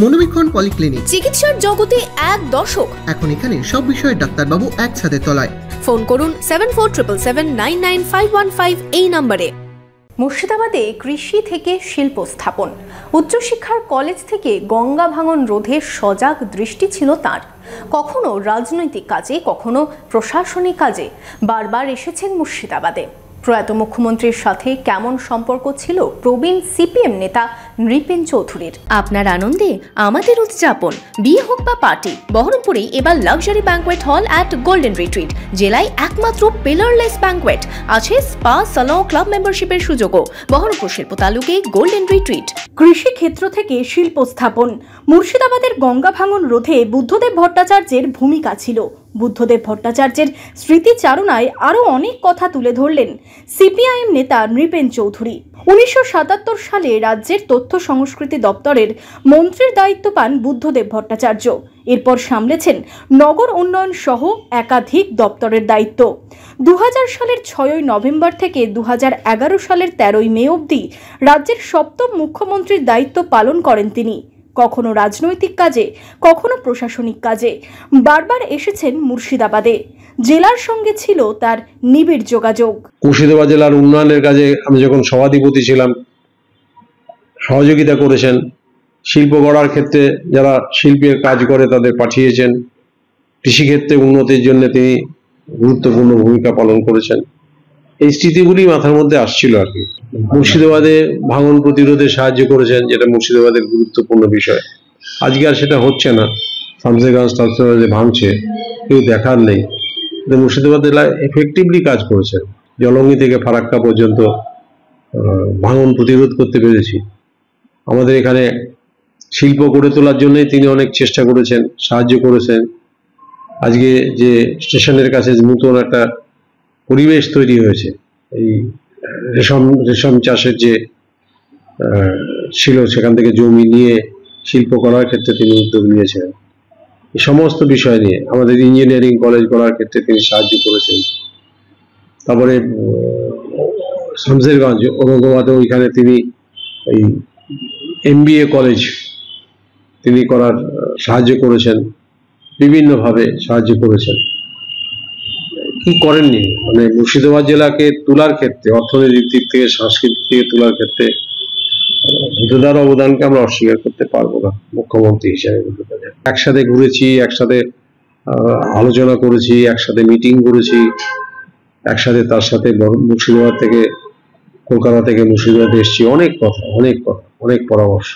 মনোবীক্ষণ polyclinic, চিকিৎসার জগতে এক দশক। এখন এখানে সব বিষয়ে ডাক্তারবাবু একসাথে তলায়। ফোন করুন 7477999515 এই নম্বরে। মুর্শিদাবাদে কৃষি থেকে শিল্প স্থাপন, উচ্চশিক্ষার কলেজ থেকে গঙ্গা ভাঙন রোধে সজাগ দৃষ্টি ছিল তাঁর। কখনো রাজনৈতিক কাজে, কখনো প্রশাসনিক কাজে বারবার এসেছেন মুর্শিদাবাদে। প্রয়াত মুখ্যমন্ত্রীর সাথে কেমন সম্পর্ক ছিল প্রবীণ সিপিএম নেতা নৃপেন চৌধুরীর? আপনার আনন্দে আমাদের উদযাপন। বিয়ে হোক বা পার্টি, বহরমপুরে এবার luxury banquet hall at golden retreat. জেলায় একমাত্র পিলারলেস ব্যাংকোয়েট, আছে স্পা, সালন, ক্লাব মেম্বারশিপের সুযোগও। বহরমপুর শিল্প তালুকে গোল্ডেন রিট্রিট। কৃষি ক্ষেত্র থেকে শিল্প স্থাপন, মুর্শিদাবাদের গঙ্গা ভাঙন রোধে বুদ্ধদেব ভট্টাচার্যের ভূমিকা ছিল। বুদ্ধদেব ভট্টাচার্যের স্মৃতিচারণায় আরও অনেক কথা তুলে ধরলেন সিপিআইএম নেতা নৃপেন চৌধুরী। 1977 সালে রাজ্যের তথ্য সংস্কৃতি দপ্তরের মন্ত্রীর দায়িত্ব পান বুদ্ধদেব ভট্টাচার্য। এরপর সামলেছেন নগর উন্নয়ন সহ একাধিক দপ্তরের দায়িত্ব। 2000 সালের 6 নভেম্বর থেকে 2011 সালের 13 মে অবধি রাজ্যের সপ্তম মুখ্যমন্ত্রীর দায়িত্ব পালন করেন তিনি। কখনো রাজনৈতিক কাজে, কখনো প্রশাসনিক কাজে বারবার এসেছেন মুর্শিদাবাদে। জেলার সঙ্গে ছিল তার নিবিড় যোগাযোগ। মুর্শিদাবাদ জেলার উন্নয়নের কাজে আমি যখন সভাধিপতি ছিলাম, সহযোগিতা করেছেন। শিল্প গড়ার ক্ষেত্রে যারা শিল্পের কাজ করে তাদের পাঠিয়েছেন। কৃষিক্ষেত্রে উন্নতির জন্য তিনি গুরুত্বপূর্ণ ভূমিকা পালন করেছেন। এই স্মৃতিগুলি মাথার মধ্যে আসছিল আর কি। মুর্শিদাবাদে ভাঙন প্রতিরোধে সাহায্য করেছেন, যেটা মুর্শিদাবাদের গুরুত্বপূর্ণ বিষয়। আজকে আর সেটা হচ্ছে না। শামসেরগঞ্জ যে ভাঙছে কেউ দেখার নেই। মুর্শিদাবাদ জেলায় এফেক্টিভলি কাজ করেছেন। জলঙ্গি থেকে ফারাক্কা পর্যন্ত ভাঙন প্রতিরোধ করতে পেরেছি। আমাদের এখানে শিল্প গড়ে তোলার জন্যই তিনি অনেক চেষ্টা করেছেন, সাহায্য করেছেন। আজকে যে স্টেশনের কাছে নতুন একটা পরিবেশ তৈরি হয়েছে, এই রেশম চাষের যে ছিল, সেখান থেকে জমি নিয়ে শিল্প করার ক্ষেত্রে তিনি উদ্যোগ নিয়েছেন। এই সমস্ত বিষয় নিয়ে আমাদের ইঞ্জিনিয়ারিং কলেজ করার ক্ষেত্রে তিনি সাহায্য করেছেন। তারপরে শামসেরগঞ্জ ঔরঙ্গাবাদে ওইখানে তিনি এই MBA কলেজ তিনি করার সাহায্য করেছেন, বিভিন্নভাবে সাহায্য করেছেন। কি করেননি, মানে মুর্শিদাবাদ জেলাকে তোলার ক্ষেত্রে, অর্থনৈতিক দিক থেকে, সাংস্কৃতিক থেকে তোলার ক্ষেত্রে বুদ্ধদার অবদানকে আমরা অস্বীকার করতে পারবো না মুখ্যমন্ত্রী হিসেবে। একসাথে ঘুরেছি, একসাথে আলোচনা করেছি, একসাথে মিটিং করেছি, একসাথে তার সাথে মুর্শিদাবাদ থেকে, কলকাতা থেকে মুর্শিদাবাদে এসেছি। অনেক কথা, অনেক পরামর্শ।